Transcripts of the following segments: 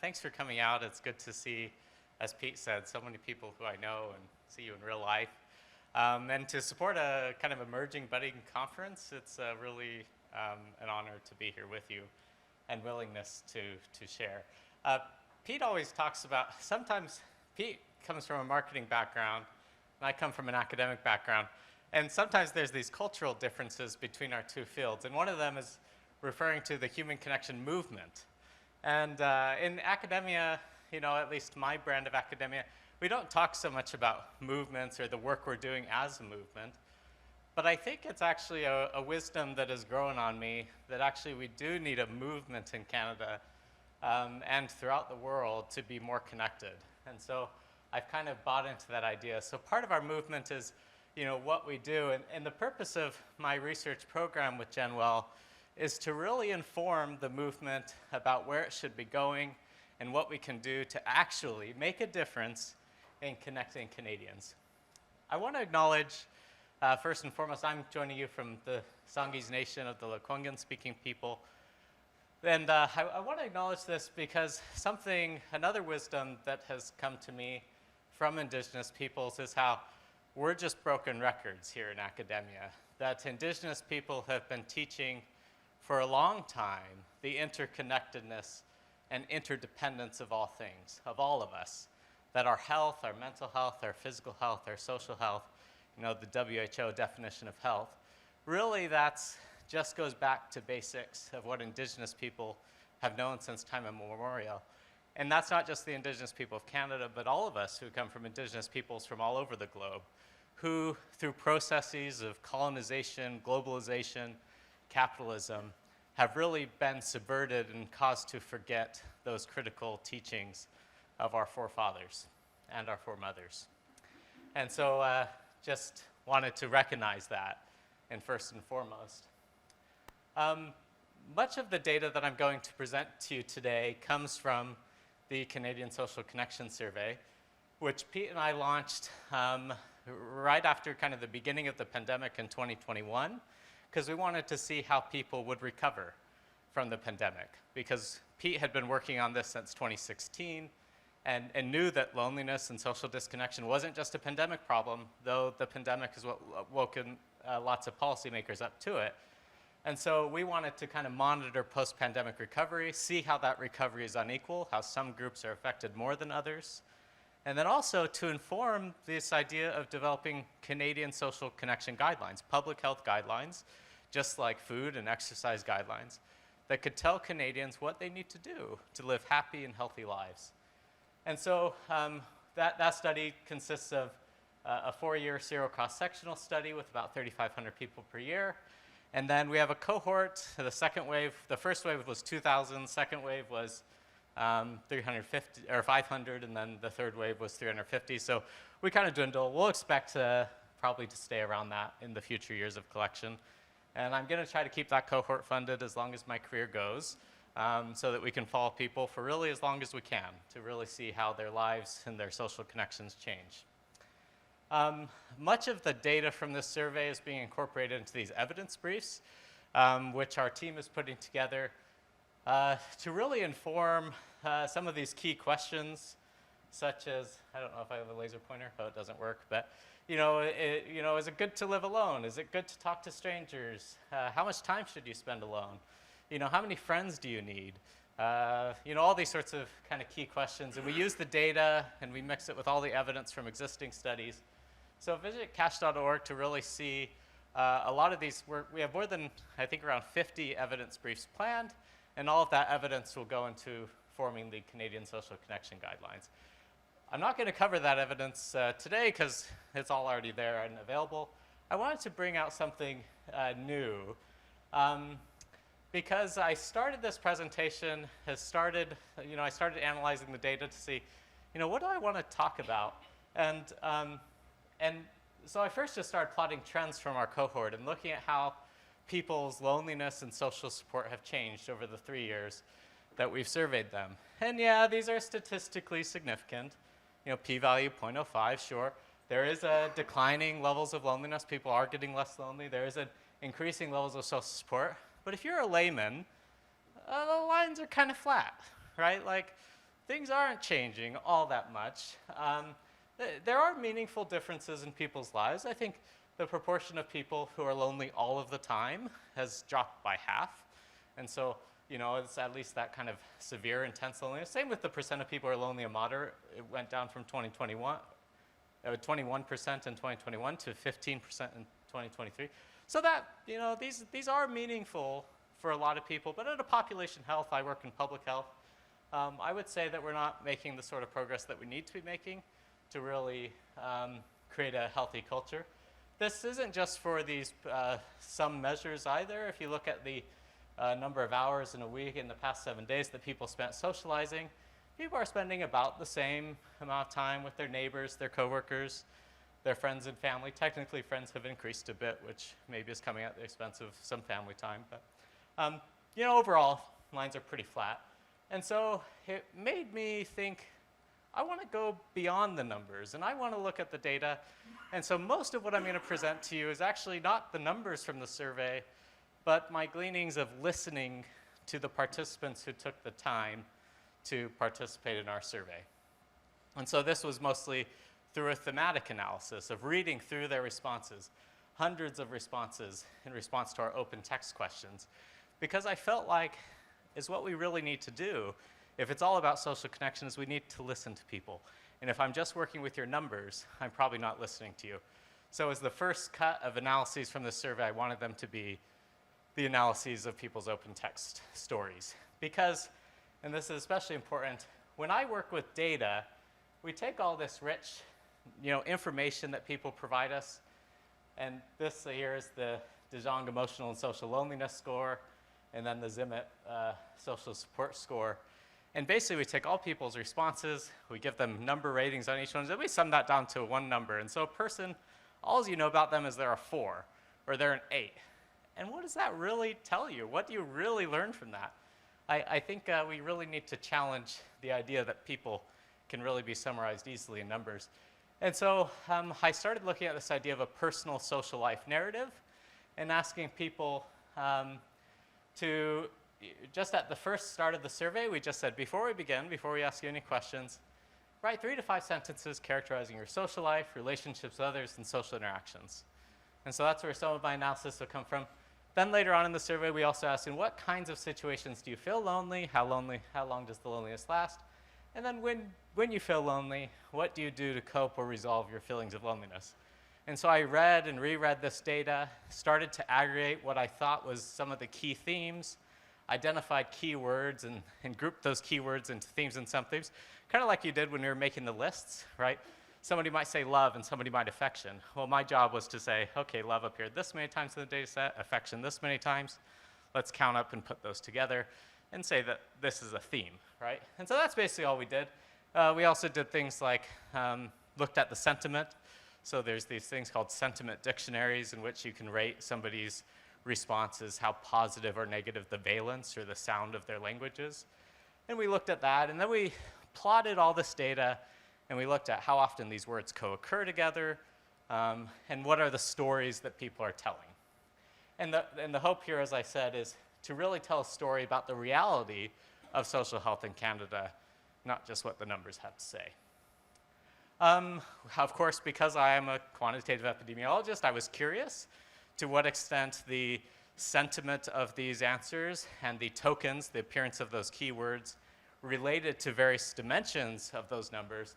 thanks for coming out. It's good to see, as Pete said, so many people who I know and see you in real life. And to support a kind of emerging budding conference, it's really an honor to be here with you and willingness to share. Pete always talks about, sometimes Pete comes from a marketing background, and I come from an academic background. And sometimes there's these cultural differences between our two fields. And one of them is referring to the human connection movement. And in academia, at least my brand of academia, we don't talk so much about movements or the work we're doing as a movement. But I think it's actually a wisdom that has grown on me that actually we do need a movement in Canada and throughout the world to be more connected. And so I've kind of bought into that idea. So part of our movement is what we do. And the purpose of my research program with GenWell is to really inform the movement about where it should be going and what we can do to actually make a difference in connecting Canadians. I want to acknowledge, first and foremost, I'm joining you from the Sanghees Nation of the Lekwungen speaking people. And I want to acknowledge this because another wisdom that has come to me from Indigenous peoples is how we're just broken records here in academia, that Indigenous people have been teaching for a long time the interconnectedness and interdependence of all things, of all of us, that our health, our mental health, our physical health, our social health, the WHO definition of health, really that's just goes back to basics of what Indigenous people have known since time immemorial. And that's not just the Indigenous people of Canada, but all of us who come from Indigenous peoples from all over the globe, who, through processes of colonization, globalization, capitalism, have really been subverted and caused to forget those critical teachings of our forefathers and our foremothers. And so just wanted to recognize that, and first and foremost. Much of the data that I'm going to present to you today comes from the Canadian Social Connection Survey, which Pete and I launched right after kind of the beginning of the pandemic in 2021, because we wanted to see how people would recover from the pandemic. Because Pete had been working on this since 2016 and knew that loneliness and social disconnection wasn't just a pandemic problem, though the pandemic is what woken lots of policymakers up to it. And so we wanted to kind of monitor post-pandemic recovery, see how that recovery is unequal, how some groups are affected more than others, and then also to inform this idea of developing Canadian social connection guidelines, public health guidelines, just like food and exercise guidelines, that could tell Canadians what they need to do to live happy and healthy lives. And so that study consists of a 4-year sero-cross-sectional study with about 3,500 people per year. And then we have a cohort, the second wave, the first wave was 2,000, second wave was 350 or 500, and then the third wave was 350. So we kind of dwindle. We'll expect probably to stay around that in the future years of collection. And I'm going to try to keep that cohort funded as long as my career goes, so that we can follow people for really as long as we can to really see how their lives and their social connections change. Much of the data from this survey is being incorporated into these evidence briefs, which our team is putting together to really inform some of these key questions, such as, I don't know if I have a laser pointer, oh, it doesn't work, but is it good to live alone? Is it good to talk to strangers? How much time should you spend alone? How many friends do you need? All these sorts of kind of key questions. And we use the data and we mix it with all the evidence from existing studies. So visit cash.org to really see a lot of these. We have more than, I think, around 50 evidence briefs planned, and all of that evidence will go into forming the Canadian Social Connection Guidelines. I'm not going to cover that evidence today because it's all already there and available. I wanted to bring out something new. Because I started this presentation, I started analyzing the data to see, what do I want to talk about? And so I first just started plotting trends from our cohort and looking at how people's loneliness and social support have changed over the 3 years that we've surveyed them. And yeah, these are statistically significant. P-value 0.05, sure. There is a declining levels of loneliness. People are getting less lonely. There is an increasing levels of social support. But if you're a layman, the lines are kind of flat, right? Like, things aren't changing all that much. There are meaningful differences in people's lives. I think the proportion of people who are lonely all of the time has dropped by half. And so, you know, it's at least that kind of severe, intense loneliness. Same with the percent of people who are lonely and moderate. It went down from 21% in 2021 to 15% in 2023. So that, you know, these are meaningful for a lot of people. But at a population health, I work in public health, I would say that we're not making the sort of progress that we need to be making to really create a healthy culture. This isn't just for these some measures either. If you look at the number of hours in a week in the past 7 days that people spent socializing, people are spending about the same amount of time with their neighbors, their coworkers, their friends and family. Technically, friends have increased a bit, which maybe is coming at the expense of some family time. But you know, overall, lines are pretty flat. And so it made me think, I want to go beyond the numbers, and I want to look at the data. And so most of what I'm going to present to you is actually not the numbers from the survey, but my gleanings of listening to the participants who took the time to participate in our survey. And so this was mostly through a thematic analysis of reading through their responses, hundreds of responses in response to our open text questions, because I felt like is what we really need to do. If it's all about social connections, we need to listen to people. And if I'm just working with your numbers, I'm probably not listening to you. So as the first cut of analyses from this survey, I wanted them to be the analyses of people's open text stories. Because, and this is especially important, when I work with data, we take all this rich, you know, information that people provide us, and this here is the De Jong Emotional and Social Loneliness Score, and then the Zimmet Social Support Score. And basically, we take all people's responses, we give them number ratings on each one, and then we sum that down to one number. And so a person, all you know about them is they're a 4, or they're an 8. And what does that really tell you? What do you really learn from that? I think we really need to challenge the idea that people can really be summarized easily in numbers. And so I started looking at this idea of a personal social life narrative and asking people to, just at the first start of the survey, we just said, before we begin, before we ask you any questions, write 3 to 5 sentences characterizing your social life, relationships with others, and social interactions. And so that's where some of my analysis will come from. Then later on in the survey, we also asked, in what kinds of situations do you feel lonely? How long does the loneliness last? And then when you feel lonely, what do you do to cope or resolve your feelings of loneliness? And so I read and reread this data, started to aggregate what I thought was some of the key themes, identified keywords and grouped those keywords into themes and subthemes, kind of like you did when you were making the lists, right? Somebody might say love and somebody might affection. Well, my job was to say, okay, love appeared this many times in the data set, affection this many times. Let's count up and put those together and say that this is a theme, right? And so that's basically all we did. We also did things like looked at the sentiment. So there's these things called sentiment dictionaries in which you can rate somebody's responses, how positive or negative the valence or the sound of their language is. And we looked at that, and then we plotted all this data, and we looked at how often these words co-occur together, and what are the stories that people are telling. And the hope here, as I said, is to really tell a story about the reality of social health in Canada, not just what the numbers have to say. Of course, because I am a quantitative epidemiologist, I was curious to what extent the sentiment of these answers and the tokens, the appearance of those keywords, related to various dimensions of those numbers.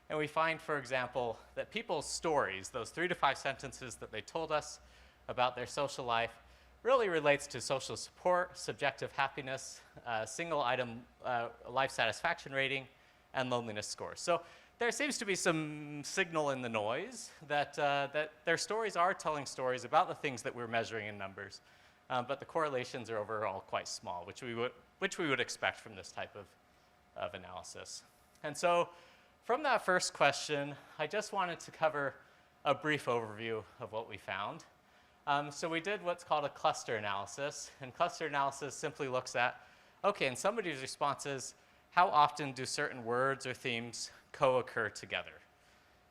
And we find, for example, that people's stories, those 3 to 5 sentences that they told us about their social life, really relates to social support, subjective happiness, single item life satisfaction rating, and loneliness scores. So there seems to be some signal in the noise that their stories are telling stories about the things that we're measuring in numbers, but the correlations are overall quite small, which we would expect from this type of analysis. And so from that first question, I just wanted to cover a brief overview of what we found. So we did what's called a cluster analysis, and cluster analysis simply looks at, okay, in somebody's responses, how often do certain words or themes co-occur together?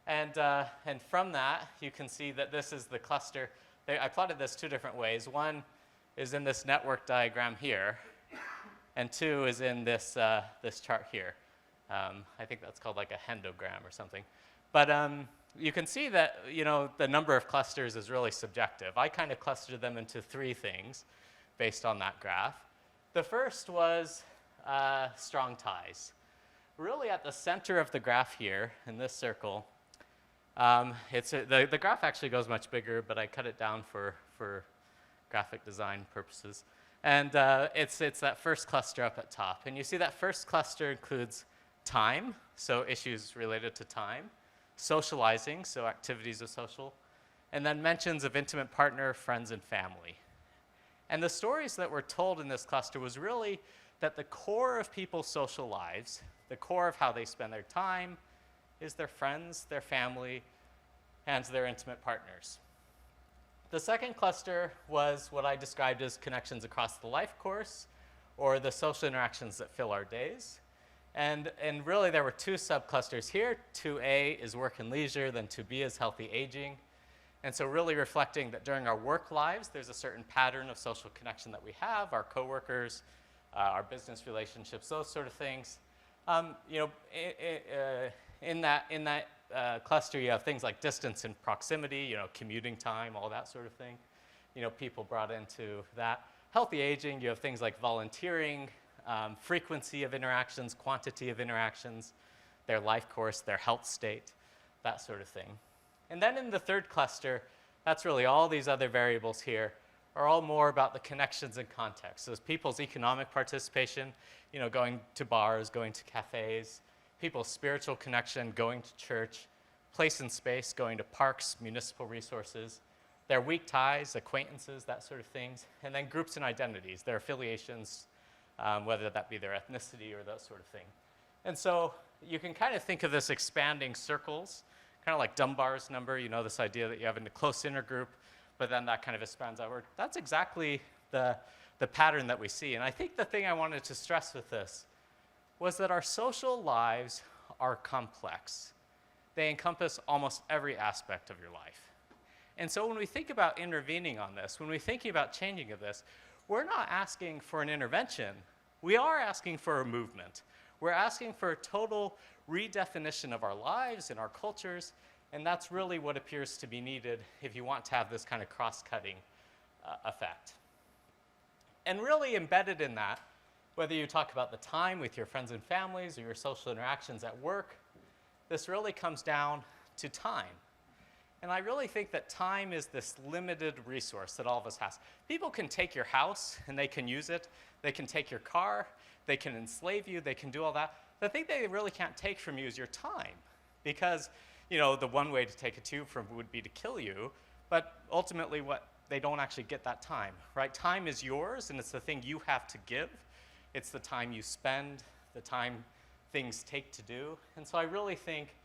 And from that, you can see that this is the cluster. I plotted this 2 different ways. One is in this network diagram here, and 2 is in this chart here. I think that's called like a hendogram or something. But you can see that, the number of clusters is really subjective. I kind of clustered them into 3 things based on that graph. The first was strong ties. Really at the center of the graph here, in this circle, the graph actually goes much bigger, but I cut it down for graphic design purposes. And it's that first cluster up at top. And you see that first cluster includes time, so issues related to time, socializing, so activities of social, and then mentions of intimate partner, friends, and family. And the stories that were told in this cluster was really that the core of people's social lives, the core of how they spend their time, is their friends, their family, and their intimate partners. The second cluster was what I described as connections across the life course, or the social interactions that fill our days. And really there were 2 subclusters here. 2A is work and leisure, then 2B is healthy aging. And so really reflecting that during our work lives, there's a certain pattern of social connection that we have, our coworkers, our business relationships, those sort of things. In that cluster, you have things like distance and proximity, commuting time, all that sort of thing. People brought into that. Healthy aging, you have things like volunteering, frequency of interactions, quantity of interactions, their life course, their health state, that sort of thing. And then in the third cluster, that's really all these other variables here are all more about the connections and context. So it's people's economic participation, going to bars, going to cafes, people's spiritual connection, going to church, place and space, going to parks, municipal resources, their weak ties, acquaintances, that sort of things, and then groups and identities, their affiliations, whether that be their ethnicity or that sort of thing. And so you can kind of think of this expanding circles, kind of like Dunbar's number, this idea that you have a close inner group, but then that kind of expands outward. That's exactly the pattern that we see. And I think the thing I wanted to stress with this was that our social lives are complex. They encompass almost every aspect of your life. And so when we think about intervening on this, when we're thinking about changing of this, we're not asking for an intervention. We are asking for a movement. We're asking for a total redefinition of our lives and our cultures, and that's really what appears to be needed if you want to have this kind of cross-cutting effect. And really embedded in that, whether you talk about the time with your friends and families or your social interactions at work, this really comes down to time. And I really think that time is this limited resource that all of us has. People can take your house and they can use it. They can take your car. They can enslave you. They can do all that. The thing they really can't take from you is your time, because the one way to take it from would be to kill you, but ultimately they don't actually get that time, right? Time is yours, and it's the thing you have to give. It's the time you spend, the time things take to do. And so I really think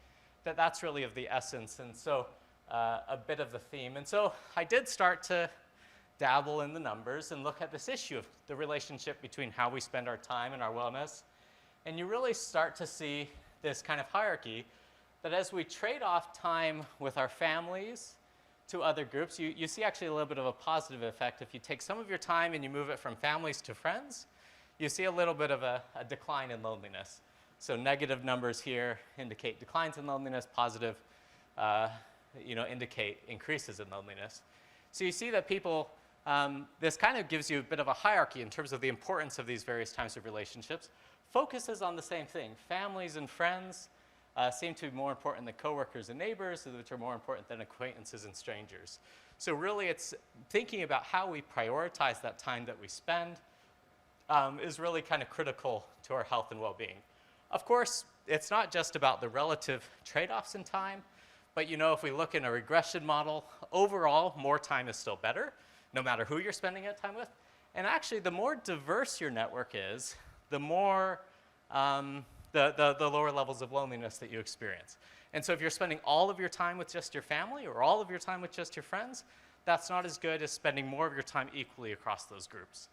that that's really of the essence, and so a bit of the theme. And so I did start to dabble in the numbers and look at this issue of the relationship between how we spend our time and our wellness. And you really start to see this kind of hierarchy that as we trade off time with our families to other groups, you see actually a little bit of a positive effect. If you take some of your time and you move it from families to friends, you see a little bit of a decline in loneliness. So negative numbers here indicate declines in loneliness, positive indicate increases in loneliness. So you see that people, this kind of gives you a bit of a hierarchy in terms of the importance of these various types of relationships. Focuses on the same thing. Families and friends seem to be more important than coworkers and neighbors, which are more important than acquaintances and strangers. So really it's thinking about how we prioritize that time that we spend is really kind of critical to our health and well-being. Of course, it's not just about the relative trade-offs in time, but if we look in a regression model, overall, more time is still better, no matter who you're spending that time with. And actually, the more diverse your network is, the more, the lower levels of loneliness that you experience. And so if you're spending all of your time with just your family or all of your time with just your friends, that's not as good as spending more of your time equally across those groups.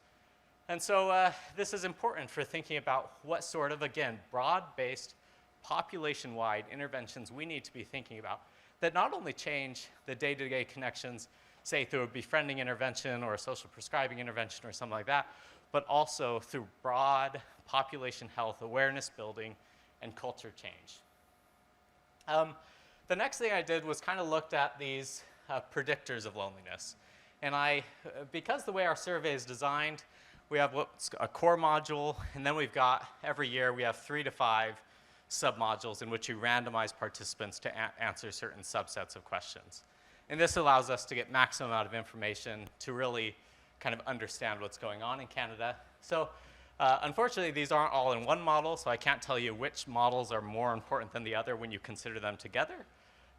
And so this is important for thinking about what sort of, again, broad-based, population-wide interventions we need to be thinking about that not only change the day-to-day connections, say through a befriending intervention or a social prescribing intervention or something like that, but also through broad population health awareness building and culture change. The next thing I did was kind of looked at these predictors of loneliness. And because the way our survey is designed, we have what's a core module, and then we've got, every year, we have 3 to 5 sub-modules in which you randomize participants to answer certain subsets of questions. And this allows us to get maximum amount of information to really kind of understand what's going on in Canada. So unfortunately, these aren't all in one model, so I can't tell you which models are more important than the other when you consider them together.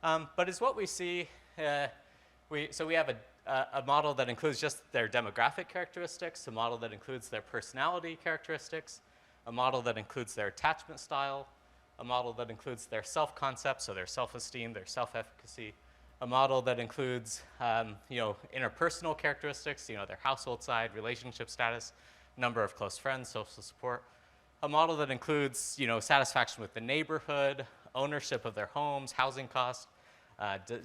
But as what we see, so we have a model that includes just their demographic characteristics, a model that includes their personality characteristics, a model that includes their attachment style, a model that includes their self-concept, so their self-esteem, their self-efficacy, a model that includes interpersonal characteristics, their household side, relationship status, number of close friends, social support, a model that includes satisfaction with the neighborhood, ownership of their homes, housing costs,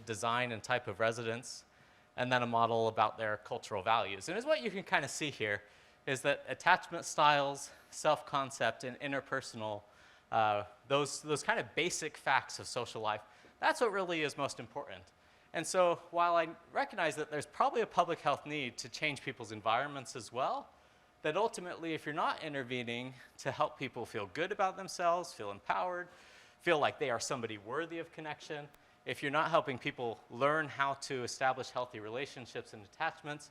design and type of residence, and then a model about their cultural values. And as what you can kind of see here is that attachment styles, self-concept, and interpersonal, those kind of basic facts of social life, that's what really is most important. And so while I recognize that there's probably a public health need to change people's environments as well, that ultimately if you're not intervening to help people feel good about themselves, feel empowered, feel like they are somebody worthy of connection, if you're not helping people learn how to establish healthy relationships and attachments,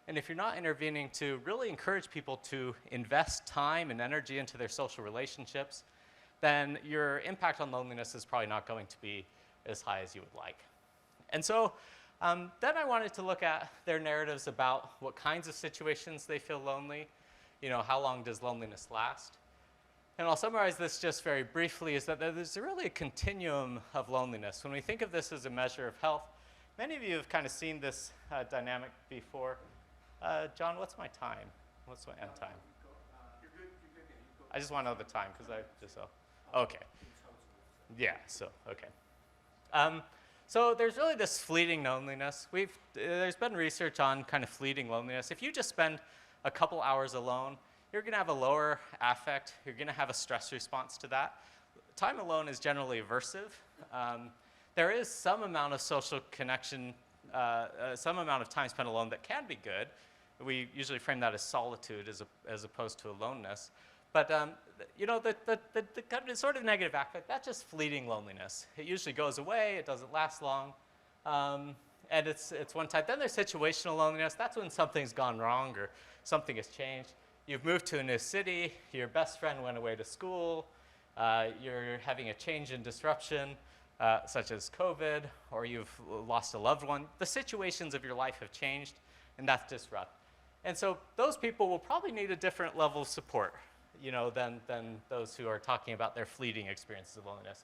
and if you're not intervening to really encourage people to invest time and energy into their social relationships, then your impact on loneliness is probably not going to be as high as you would like. And so then I wanted to look at their narratives about what kinds of situations they feel lonely, how long does loneliness last. And I'll summarize this just very briefly, is that there's really a continuum of loneliness. When we think of this as a measure of health, many of you have kind of seen this dynamic before. John, what's my time? What's my end time? You're good. I just want to know the time, because okay. Yeah, okay. So there's really this fleeting loneliness. There's been research on kind of fleeting loneliness. If you just spend a couple hours alone, you're going to have a lower affect. You're going to have a stress response to that. Time alone is generally aversive. There is some amount of social connection, some amount of time spent alone that can be good. We usually frame that as solitude as opposed to aloneness. But the kind of sort of negative affect, that's just fleeting loneliness. It usually goes away. It doesn't last long. And it's one type. Then there's situational loneliness. That's when something's gone wrong or something has changed. You've moved to a new city, your best friend went away to school, you're having a change in disruption, such as COVID, or you've lost a loved one. The situations of your life have changed, and that's disrupt. And so those people will probably need a different level of support, than those who are talking about their fleeting experiences of loneliness.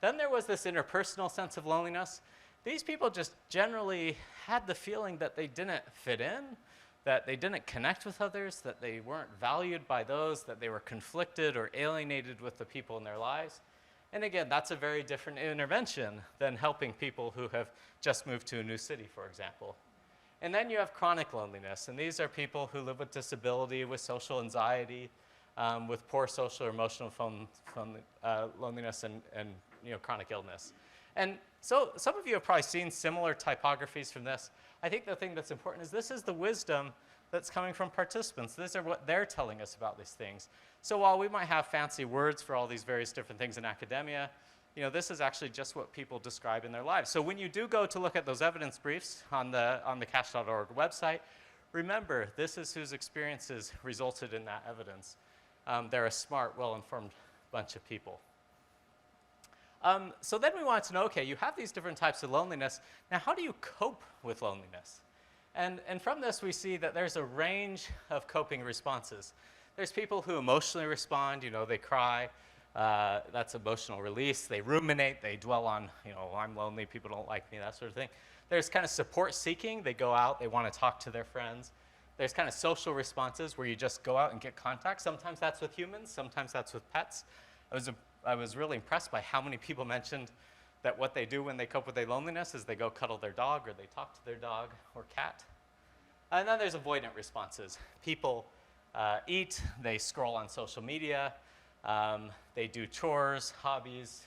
Then there was this interpersonal sense of loneliness. These people just generally had the feeling that they didn't fit in, that they didn't connect with others, that they weren't valued by those, that they were conflicted or alienated with the people in their lives. And again, that's a very different intervention than helping people who have just moved to a new city, for example. And then you have chronic loneliness, and these are people who live with disability, with social anxiety, with poor social or emotional loneliness and chronic illness. And so some of you have probably seen similar typographies from this. I think the thing that's important is this is the wisdom that's coming from participants. These are what they're telling us about these things. So while we might have fancy words for all these various different things in academia, this is actually just what people describe in their lives. So when you do go to look at those evidence briefs on the CACH.org website, remember, this is whose experiences resulted in that evidence. They're a smart, well-informed bunch of people. So then we wanted to know, okay, you have these different types of loneliness. Now, how do you cope with loneliness? And from this, we see that there's a range of coping responses. There's people who emotionally respond, they cry. That's emotional release. They ruminate. They dwell on, I'm lonely, people don't like me, that sort of thing. There's kind of support seeking. They go out. They want to talk to their friends. There's kind of social responses where you just go out and get contact. Sometimes that's with humans. Sometimes that's with pets. I was really impressed by how many people mentioned that what they do when they cope with their loneliness is they go cuddle their dog or they talk to their dog or cat. And then there's avoidant responses. People eat, they scroll on social media, They do chores, hobbies,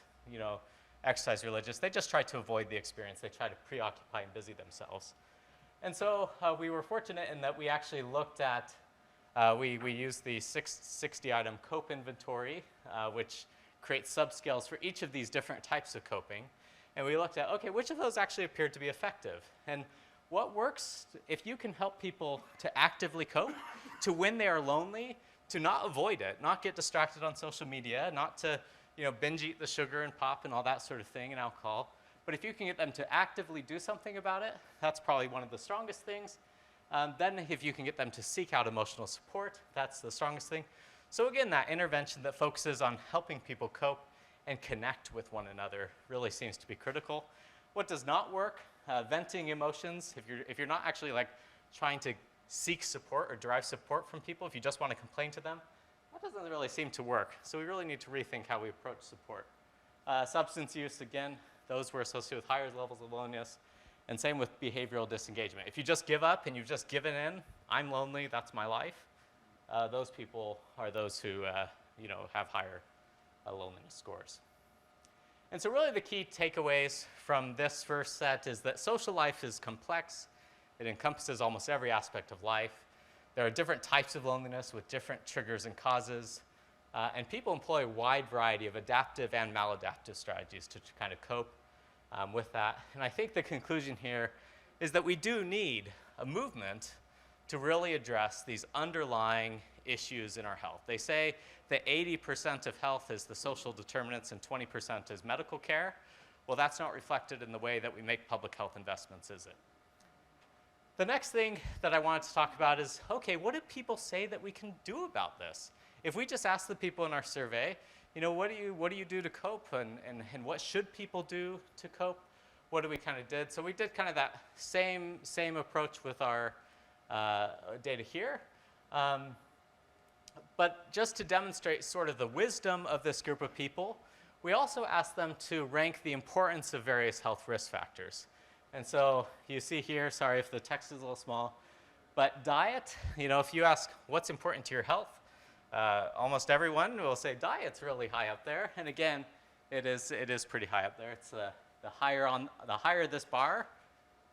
exercise, religious. They just try to avoid the experience. They try to preoccupy and busy themselves. And so we were fortunate in that we actually looked at, we used the 60-item COPE inventory, which creates subscales for each of these different types of coping. And we looked at, okay, which of those actually appeared to be effective? And what works, if you can help people to actively cope, to when they are lonely, to not avoid it, not get distracted on social media, not to binge eat the sugar and pop and all that sort of thing and alcohol. But if you can get them to actively do something about it, that's probably one of the strongest things. Then if you can get them to seek out emotional support, that's the strongest thing. So again, that intervention that focuses on helping people cope and connect with one another really seems to be critical. What does not work? Venting emotions. If you're not actually trying to seek support or derive support from people, if you just want to complain to them, that doesn't really seem to work. So we really need to rethink how we approach support. Substance use, again, those were associated with higher levels of loneliness, and same with behavioral disengagement. If you just give up and you've just given in, I'm lonely, that's my life, those people are those who have higher loneliness scores. And so really the key takeaways from this first set is that social life is complex. It encompasses almost every aspect of life. There are different types of loneliness with different triggers and causes. And people employ a wide variety of adaptive and maladaptive strategies to kind of cope with that. And I think the conclusion here is that we do need a movement to really address these underlying issues in our health. They say that 80% of health is the social determinants and 20% is medical care. Well, that's not reflected in the way that we make public health investments, is it? The next thing that I wanted to talk about is, okay, what do people say that we can do about this? If we just ask the people in our survey, what do you do to cope, and what should people do to cope? What do we kind of did? So we did kind of that same approach with our data here. But just to demonstrate sort of the wisdom of this group of people, we also asked them to rank the importance of various health risk factors. And so you see here, sorry if the text is a little small, but diet, if you ask what's important to your health, almost everyone will say diet's really high up there. And again, it is pretty high up there. It's the higher this bar,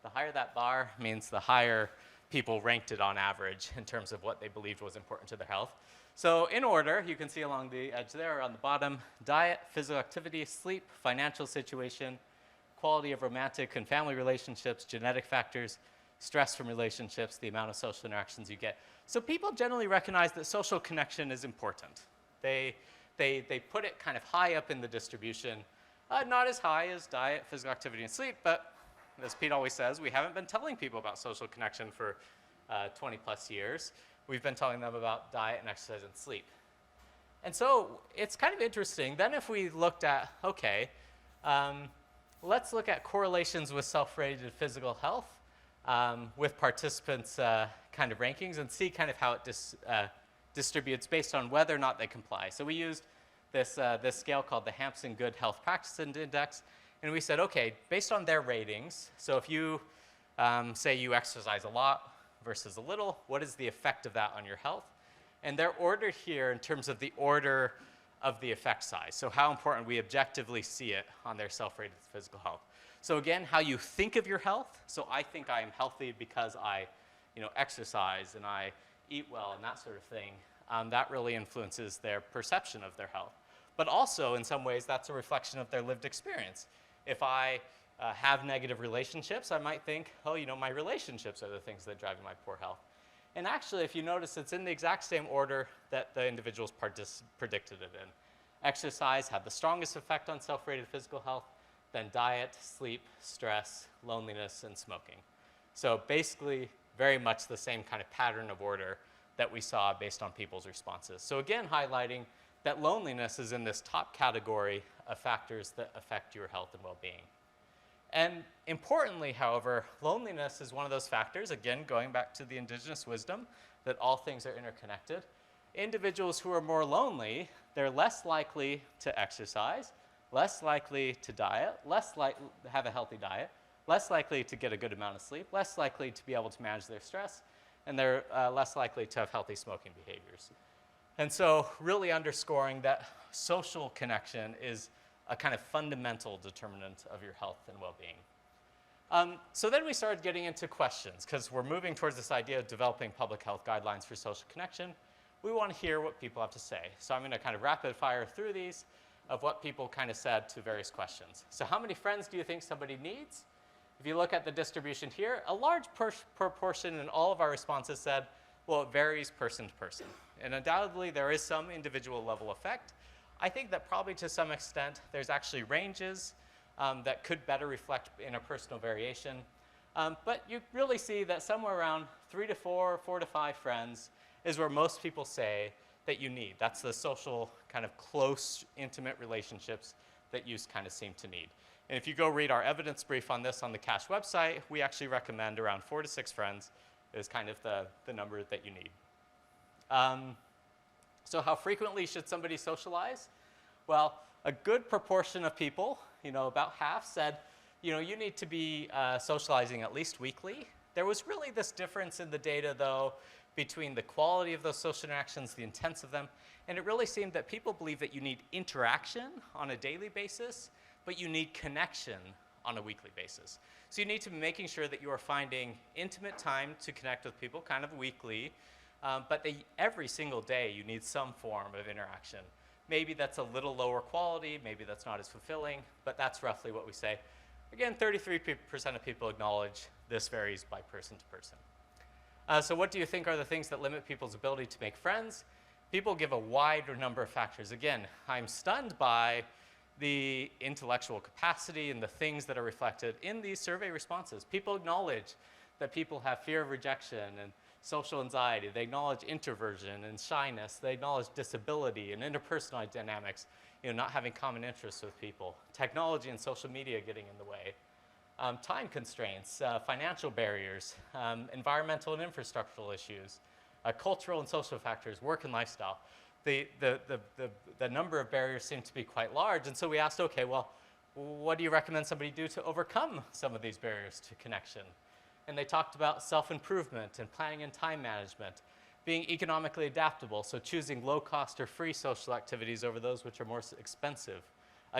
the higher that bar means the higher people ranked it on average in terms of what they believed was important to their health. So in order, you can see along the edge there or on the bottom, diet, physical activity, sleep, financial situation, quality of romantic and family relationships, genetic factors, stress from relationships, the amount of social interactions you get. So people generally recognize that social connection is important. They put it kind of high up in the distribution, not as high as diet, physical activity, and sleep, but as Pete always says, we haven't been telling people about social connection for 20 plus years. We've been telling them about diet and exercise and sleep. And so it's kind of interesting. Then if we looked at, okay, let's look at correlations with self-rated physical health with participants' kind of rankings and see kind of how it distributes based on whether or not they comply. So we used this scale called the Hampson Good Health Practice Index, and we said, okay, based on their ratings, so if you say you exercise a lot versus a little, what is the effect of that on your health? And they're ordered here in terms of the order of the effect size, so how important we objectively see it on their self-rated physical health. So again, how you think of your health. So I think I am healthy because I exercise and I eat well and that sort of thing. That really influences their perception of their health. But also, in some ways, that's a reflection of their lived experience. If I have negative relationships, I might think, oh, my relationships are the things that drive my poor health. And actually, if you notice, it's in the exact same order that the individuals predicted it in. Exercise had the strongest effect on self-rated physical health, then diet, sleep, stress, loneliness, and smoking. So basically, very much the same kind of pattern of order that we saw based on people's responses. So again, highlighting that loneliness is in this top category of factors that affect your health and well-being. And importantly, however, loneliness is one of those factors, again, going back to the indigenous wisdom, that all things are interconnected. Individuals who are more lonely, they're less likely to exercise, less likely to diet, less likely to have a healthy diet, less likely to get a good amount of sleep, less likely to be able to manage their stress, and they're less likely to have healthy smoking behaviors. And so really underscoring that social connection is a kind of fundamental determinant of your health and well-being. So then we started getting into questions, because we're moving towards this idea of developing public health guidelines for social connection. We want to hear what people have to say. So I'm going to kind of rapid fire through these of what people kind of said to various questions. So how many friends do you think somebody needs? If you look at the distribution here, a large proportion in all of our responses said, well, it varies person to person. And undoubtedly, there is some individual level effect. I think that probably to some extent, there's actually ranges that could better reflect interpersonal variation. But you really see that somewhere around 3 to 4, 4 to 5 friends is where most people say that you need. That's the social kind of close, intimate relationships that you kind of seem to need. And if you go read our evidence brief on this on the CASH website, we actually recommend around 4 to 6 friends is kind of the number that you need. So how frequently should somebody socialize? Well, a good proportion of people, about half said, you need to be socializing at least weekly. There was really this difference in the data, though, between the quality of those social interactions, the intents of them, and it really seemed that people believe that you need interaction on a daily basis, but you need connection on a weekly basis. So you need to be making sure that you are finding intimate time to connect with people kind of weekly, but every single day you need some form of interaction. Maybe that's a little lower quality, maybe that's not as fulfilling, but that's roughly what we say. Again, 33% of people acknowledge this varies by person to person. So what do you think are the things that limit people's ability to make friends? People give a wide number of factors. Again, I'm stunned by the intellectual capacity and the things that are reflected in these survey responses. People acknowledge that people have fear of rejection and social anxiety. They acknowledge introversion and shyness. They acknowledge disability and interpersonal dynamics, not having common interests with people. Technology and social media getting in the way. Time constraints, financial barriers, environmental and infrastructural issues, cultural and social factors, work and lifestyle. The number of barriers seem to be quite large, and so we asked, okay, well, what do you recommend somebody do to overcome some of these barriers to connection? And they talked about self-improvement and planning and time management, being economically adaptable, so choosing low-cost or free social activities over those which are more expensive,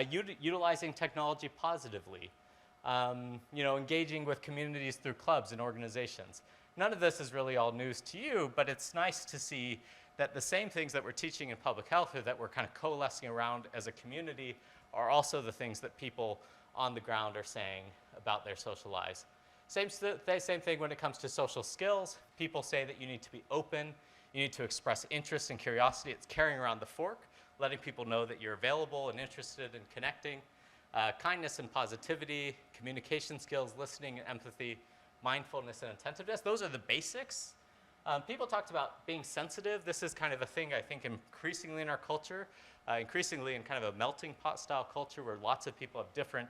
utilizing technology positively, engaging with communities through clubs and organizations. None of this is really all news to you, but it's nice to see that the same things that we're teaching in public health or that we're kind of coalescing around as a community are also the things that people on the ground are saying about their social lives. Same thing when it comes to social skills. People say that you need to be open, you need to express interest and curiosity. It's carrying around the fork, letting people know that you're available and interested in connecting. Kindness and positivity, communication skills, listening and empathy, mindfulness and attentiveness. Those are the basics. People talked about being sensitive. This is kind of a thing, I think, increasingly in our culture, increasingly in kind of a melting pot style culture where lots of people have different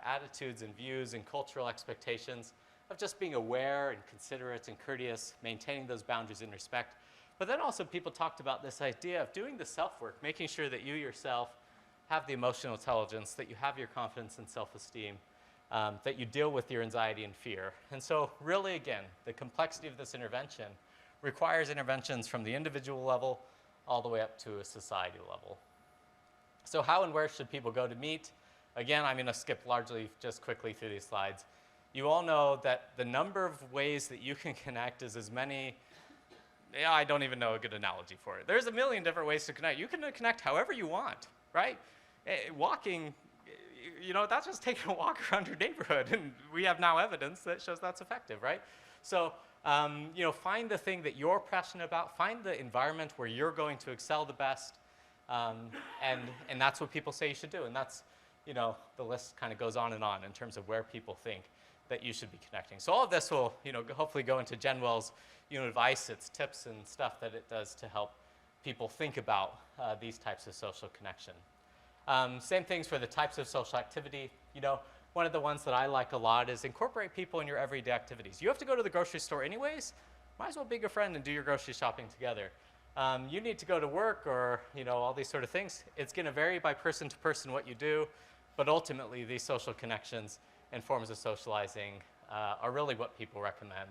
attitudes and views and cultural expectations of just being aware and considerate and courteous, maintaining those boundaries and respect. But then also people talked about this idea of doing the self-work, making sure that you yourself have the emotional intelligence, that you have your confidence and self-esteem, that you deal with your anxiety and fear. And so really, again, the complexity of this intervention requires interventions from the individual level all the way up to a society level. So how and where should people go to meet? Again, I'm going to skip largely just quickly through these slides. You all know that the number of ways that you can connect is as many, I don't even know a good analogy for it. There's a million different ways to connect. You can connect however you want, right? Walking, that's just taking a walk around your neighborhood, and we have now evidence that shows that's effective, right? So, find the thing that you're passionate about, find the environment where you're going to excel the best, and that's what people say you should do, and that's, the list kind of goes on in terms of where people think that you should be connecting. So all of this will, hopefully go into GenWell's, advice, its tips and stuff that it does to help people think about these types of social connection. Same things for the types of social activity. One of the ones that I like a lot is incorporate people in your everyday activities. You have to go to the grocery store anyways. Might as well be a friend and do your grocery shopping together. You need to go to work or, all these sort of things. It's going to vary by person to person what you do, but ultimately these social connections and forms of socializing are really what people recommend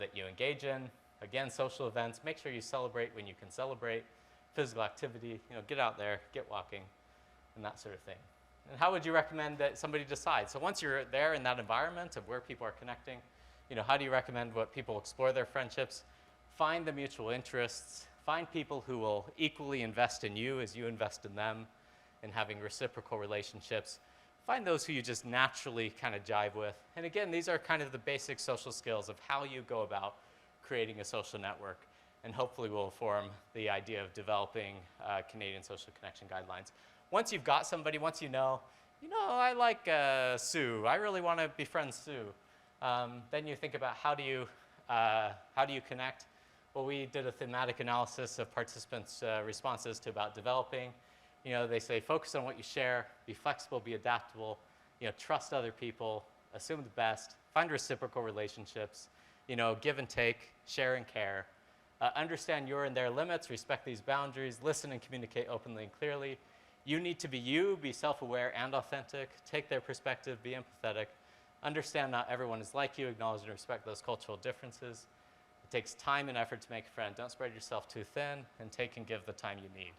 that you engage in. Again, social events, make sure you celebrate when you can celebrate. Physical activity, get out there, get walking, and that sort of thing. And how would you recommend that somebody decide? So once you're there in that environment of where people are connecting, how do you recommend what people explore their friendships? Find the mutual interests. Find people who will equally invest in you as you invest in them, in having reciprocal relationships. Find those who you just naturally kind of jive with. And again, these are kind of the basic social skills of how you go about creating a social network, and hopefully will form the idea of developing Canadian social connection guidelines. Once you've got somebody, once I like Sue, I really want to befriend Sue, then you think about how do you connect? Well, we did a thematic analysis of participants' responses to about developing. They say focus on what you share, be flexible, be adaptable, trust other people, assume the best, find reciprocal relationships, give and take, share and care. Understand your and their limits, respect these boundaries, listen and communicate openly and clearly. You need to be you, be self-aware and authentic, take their perspective, be empathetic, understand not everyone is like you, acknowledge and respect those cultural differences. It takes time and effort to make a friend. Don't spread yourself too thin, and take and give the time you need.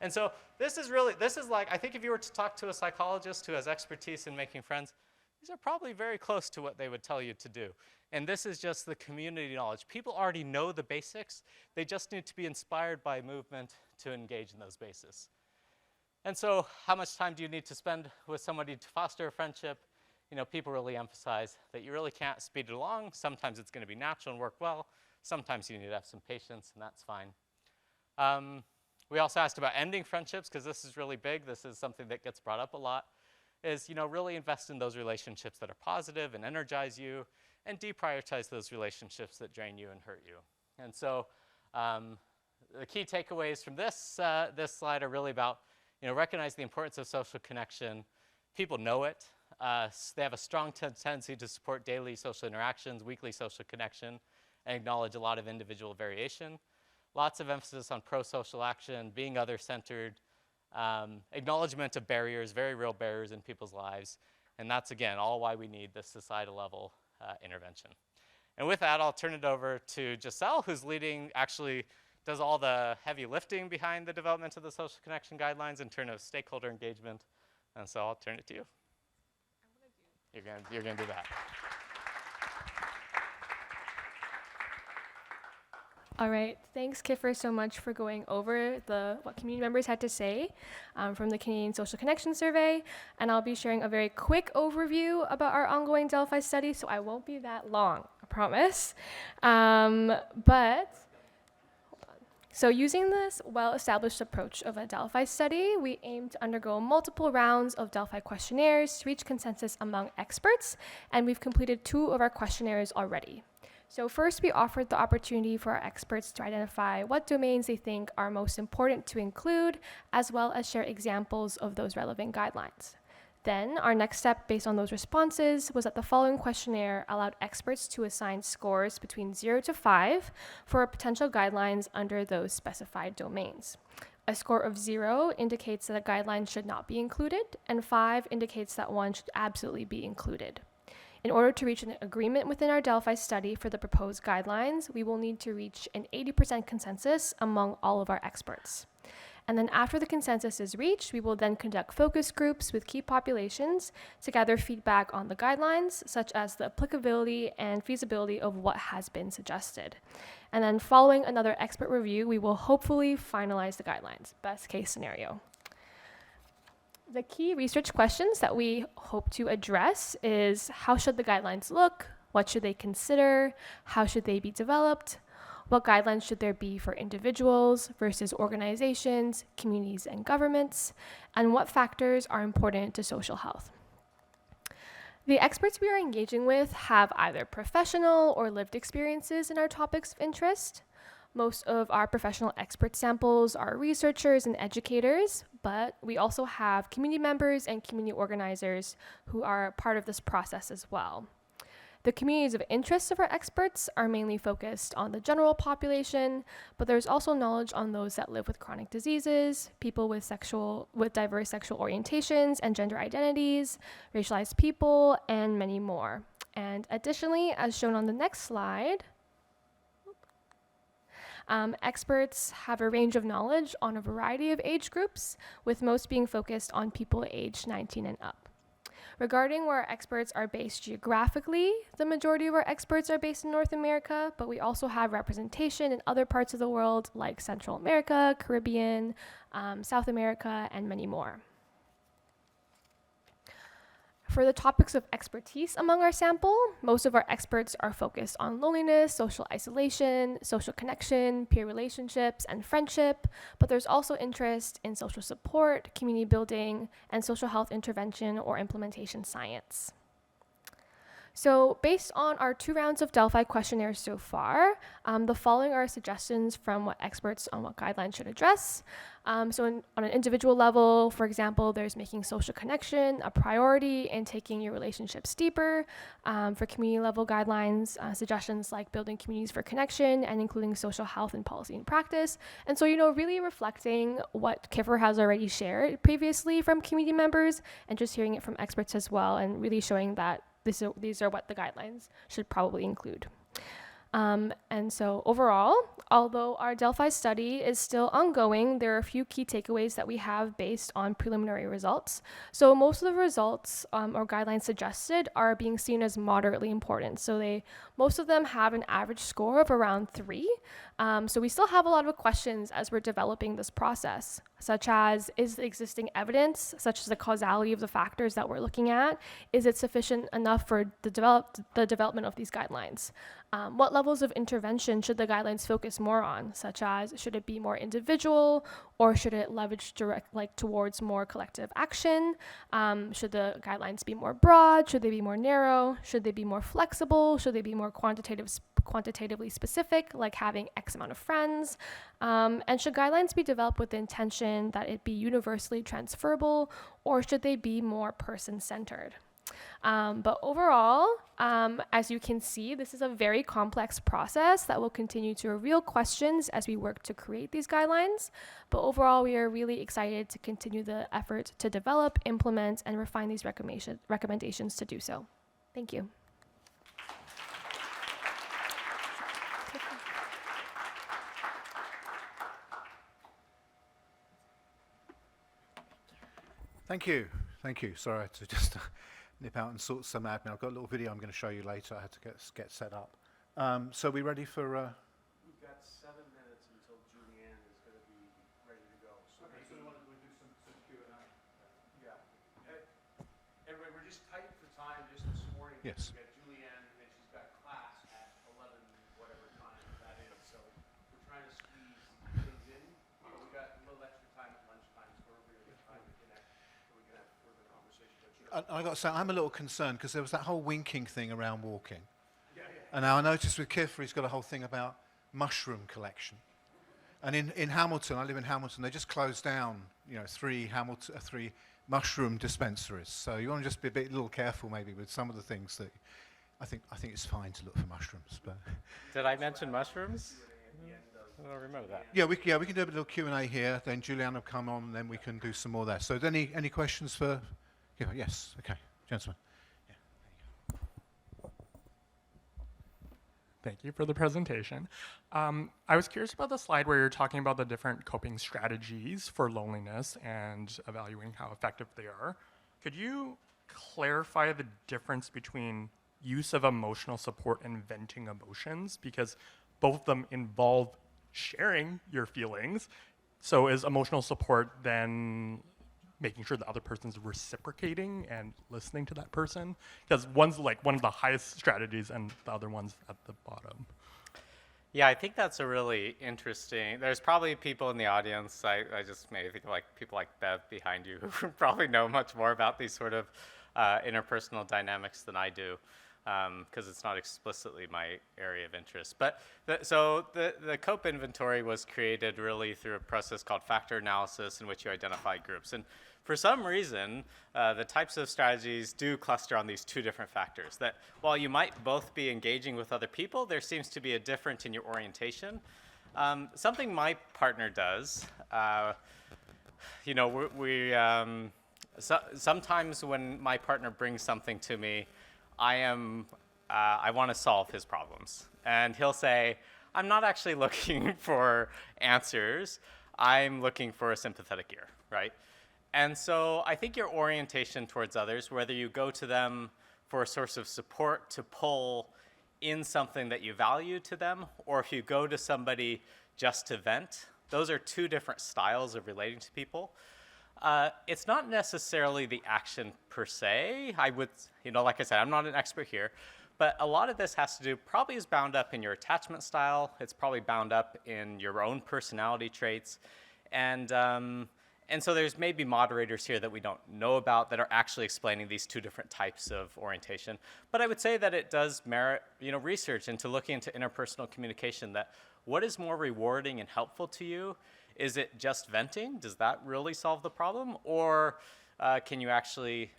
And so this is like, I think if you were to talk to a psychologist who has expertise in making friends, these are probably very close to what they would tell you to do. And this is just the community knowledge. People already know the basics. They just need to be inspired by movement to engage in those basics. And so how much time do you need to spend with somebody to foster a friendship? People really emphasize that you really can't speed it along. Sometimes it's going to be natural and work well. Sometimes you need to have some patience, and that's fine. We also asked about ending friendships, because this is really big. This is something that gets brought up a lot, is really invest in those relationships that are positive and energize you, and deprioritize those relationships that drain you and hurt you. And so the key takeaways from this slide are really about recognize the importance of social connection. People know it. They have a strong tendency to support daily social interactions, weekly social connection, and acknowledge a lot of individual variation. Lots of emphasis on pro-social action, being other-centered, acknowledgement of barriers, very real barriers in people's lives. And that's, again, all why we need this societal level intervention. And with that, I'll turn it over to Giselle, who's actually does all the heavy lifting behind the development of the social connection guidelines in terms of stakeholder engagement. And so I'll turn it to you. You're gonna do that. All right, thanks Kiffer so much for going over what community members had to say from the Canadian Social Connection Survey. And I'll be sharing a very quick overview about our ongoing Delphi study, so I won't be that long, I promise. So using this well-established approach of a Delphi study, we aim to undergo multiple rounds of Delphi questionnaires to reach consensus among experts, and we've completed 2 of our questionnaires already. So first, we offered the opportunity for our experts to identify what domains they think are most important to include, as well as share examples of those relevant guidelines. Then, our next step based on those responses was that the following questionnaire allowed experts to assign scores between 0 to 5 for potential guidelines under those specified domains. A score of 0 indicates that a guideline should not be included, and 5 indicates that one should absolutely be included. In order to reach an agreement within our Delphi study for the proposed guidelines, we will need to reach an 80% consensus among all of our experts. And then after the consensus is reached, we will then conduct focus groups with key populations to gather feedback on the guidelines, such as the applicability and feasibility of what has been suggested. And then following another expert review, we will hopefully finalize the guidelines, best case scenario. The key research questions that we hope to address is how should the guidelines look? What should they consider? How should they be developed? What guidelines should there be for individuals versus organizations, communities, and governments? And what factors are important to social health? The experts we are engaging with have either professional or lived experiences in our topics of interest. Most of our professional expert samples are researchers and educators, but we also have community members and community organizers who are part of this process as well. The communities of interest of our experts are mainly focused on the general population, but there's also knowledge on those that live with chronic diseases, people with diverse sexual orientations and gender identities, racialized people, and many more. And additionally, as shown on the next slide, Experts have a range of knowledge on a variety of age groups, with most being focused on people aged 19 and up. Regarding where our experts are based geographically, the majority of our experts are based in North America, but we also have representation in other parts of the world like Central America, Caribbean, South America, and many more. For the topics of expertise among our sample, most of our experts are focused on loneliness, social isolation, social connection, peer relationships, and friendship, but there's also interest in social support, community building, and social health intervention or implementation science. So based on our 2 rounds of Delphi questionnaires so far, the following are suggestions from what experts on what guidelines should address. On an individual level, for example, there's making social connection a priority and taking your relationships deeper. For community level guidelines, suggestions like building communities for connection and including social health and policy and practice. And so, really reflecting what Kiffer has already shared previously from community members and just hearing it from experts as well, and really showing that these are what the guidelines should probably include. And so overall, although our Delphi study is still ongoing, there are a few key takeaways that we have based on preliminary results. So most of the results or guidelines suggested are being seen as moderately important. So most of them have an average score of around 3. So we still have a lot of questions as we're developing this process, such as, is the existing evidence, such as the causality of the factors that we're looking at, is it sufficient enough for the development of these guidelines? What levels of intervention should the guidelines focus more on, such as, should it be more individual, or should it leverage towards more collective action? Should the guidelines be more broad? Should they be more narrow? Should they be more flexible? Should they be more quantitatively specific, like having X amount of friends? And should guidelines be developed with the intention that it be universally transferable, or should they be more person-centered? But overall, as you can see, this is a very complex process that will continue to reveal questions as we work to create these guidelines. But overall, we are really excited to continue the effort to develop, implement, and refine these recommendations to do so. Thank you. Thank you. Thank you. Sorry, I had to just nip out and sort some admin. I've got a little video I'm going to show you later. I had to get set up. So we ready for... We've got 7 minutes until Julianne is going to be ready to go. So okay, so we'll do some Q&A. Yeah. Everybody, we're just tight for time just this morning. Yes. We've got Julianne, and she's got class at 11, whatever time that is. So we're trying to squeeze things in. But we've got a little extra time at lunchtime, so we're really trying to connect so we can have further conversation. I got to say, I'm a little concerned because there was that whole winking thing around walking. Yeah. And now I noticed with Kiffer, he's got a whole thing about mushroom collection. And in Hamilton, I live in Hamilton, they just closed down, 3 mushroom dispensaries. So you want to just be a little careful maybe with some of the things that I think it's fine to look for mushrooms. But Did I mention mushrooms? I don't remember that. yeah, we can do a little Q&A here. Then Julianne will come on, and then we can do some more there. So any questions for? Yeah, yes. Okay, gentlemen. Thank you for the presentation. I was curious about the slide where you're talking about the different coping strategies for loneliness and evaluating how effective they are. Could you clarify the difference between use of emotional support and venting emotions? Because both of them involve sharing your feelings. So is emotional support then making sure the other person's reciprocating and listening to that person? Because one's like one of the highest strategies and the other one's at the bottom. Yeah, I think that's a really interesting. There's probably people in the audience. I just maybe think like people like Bev behind you who probably know much more about these sort of interpersonal dynamics than I do, because it's not explicitly my area of interest. But the COPE inventory was created really through a process called factor analysis, in which you identify groups. And for some reason, the types of strategies do cluster on these 2 different factors. That while you might both be engaging with other people, there seems to be a difference in your orientation. Something my partner does, sometimes when my partner brings something to me, I want to solve his problems. And he'll say, I'm not actually looking for answers. I'm looking for a sympathetic ear, right? And so I think your orientation towards others, whether you go to them for a source of support to pull in something that you value to them, or if you go to somebody just to vent, those are two different styles of relating to people. It's not necessarily the action per se. I would, like I said, I'm not an expert here, but a lot of this has to do, probably is bound up in your attachment style. It's probably bound up in your own personality traits. And so there's maybe moderators here that we don't know about that are actually explaining these two different types of orientation. But I would say that it does merit, research into looking into interpersonal communication, that what is more rewarding and helpful to you? Is it just venting? Does that really solve the problem? Or can you actually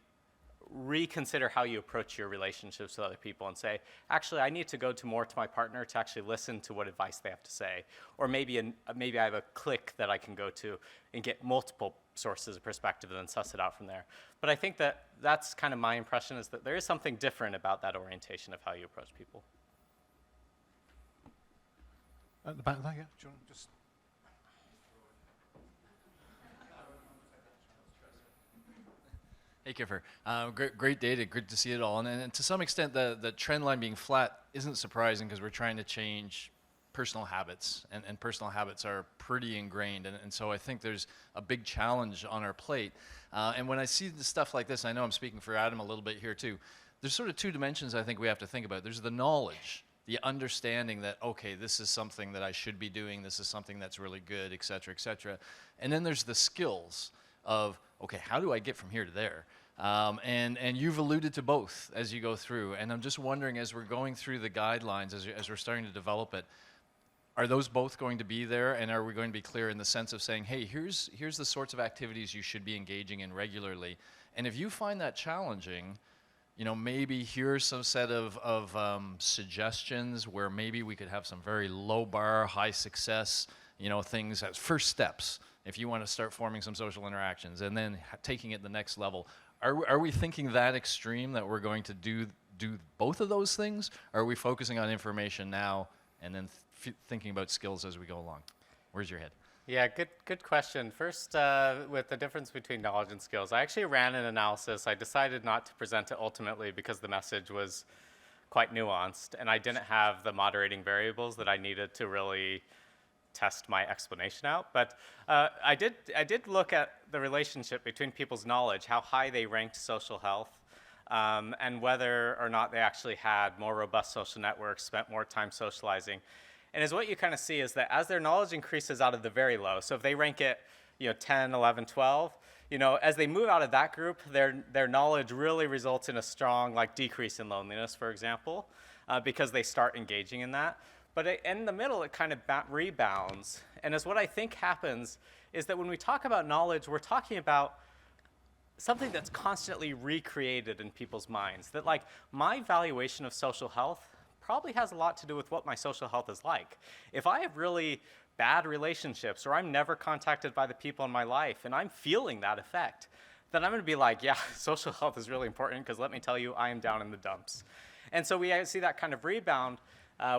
reconsider how you approach your relationships with other people and say, actually, I need to go more to my partner to actually listen to what advice they have to say. Or maybe I have a clique that I can go to and get multiple sources of perspective and then suss it out from there. But I think that's kind of my impression, is that there is something different about that orientation of how you approach people. At the back there, yeah? Do you want to just... Hey, Kiffer. Great data. Good to see it all. And to some extent, the trend line being flat isn't surprising, because we're trying to change personal habits, and personal habits are pretty ingrained. And so I think there's a big challenge on our plate. And when I see the stuff like this, I know I'm speaking for Adam a little bit here too, there's sort of two dimensions I think we have to think about. There's the knowledge, the understanding that, okay, this is something that I should be doing, this is something that's really good, et cetera, et cetera. And then there's the skills of, okay, how do I get from here to there? And you've alluded to both as you go through. And I'm just wondering, as we're going through the guidelines, as we're starting to develop it, are those both going to be there? And are we going to be clear in the sense of saying, hey, here's the sorts of activities you should be engaging in regularly? And if you find that challenging, maybe here's some set of suggestions where maybe we could have some very low bar, high success, things as first steps, if you want to start forming some social interactions, and then taking it the next level. Are we thinking that extreme, that we're going to do both of those things? Or are we focusing on information now and then thinking about skills as we go along? Where's your head? Yeah, good question. First, with the difference between knowledge and skills, I actually ran an analysis. I decided not to present it ultimately because the message was quite nuanced, and I didn't have the moderating variables that I needed to really test my explanation out. But I did look at the relationship between people's knowledge, how high they ranked social health, and whether or not they actually had more robust social networks, spent more time socializing. And as what you kind of see is that as their knowledge increases out of the very low, so if they rank it 10, 11, 12, as they move out of that group, their knowledge really results in a strong decrease in loneliness, for example, because they start engaging in that. But in the middle, it kind of rebounds. And as what I think happens is that when we talk about knowledge, we're talking about something that's constantly recreated in people's minds. That my valuation of social health probably has a lot to do with what my social health is like. If I have really bad relationships, or I'm never contacted by the people in my life, and I'm feeling that effect, then I'm going to be like, yeah, social health is really important, because let me tell you, I am down in the dumps. And so we see that kind of rebound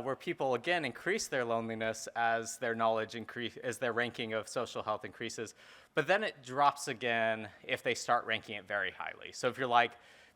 where people, again, increase their loneliness as their knowledge as their ranking of social health increases. But then it drops again if they start ranking it very highly. So if you're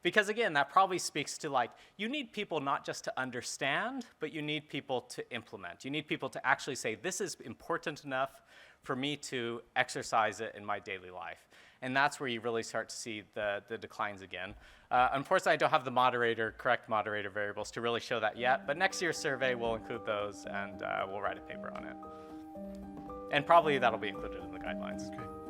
because again, that probably speaks to you need people not just to understand, but you need people to implement. You need people to actually say, this is important enough for me to exercise it in my daily life. And that's where you really start to see the declines again. Unfortunately, I don't have the correct moderator variables to really show that yet, but next year's survey will include those, and we'll write a paper on it. And probably that'll be included in the guidelines. Okay.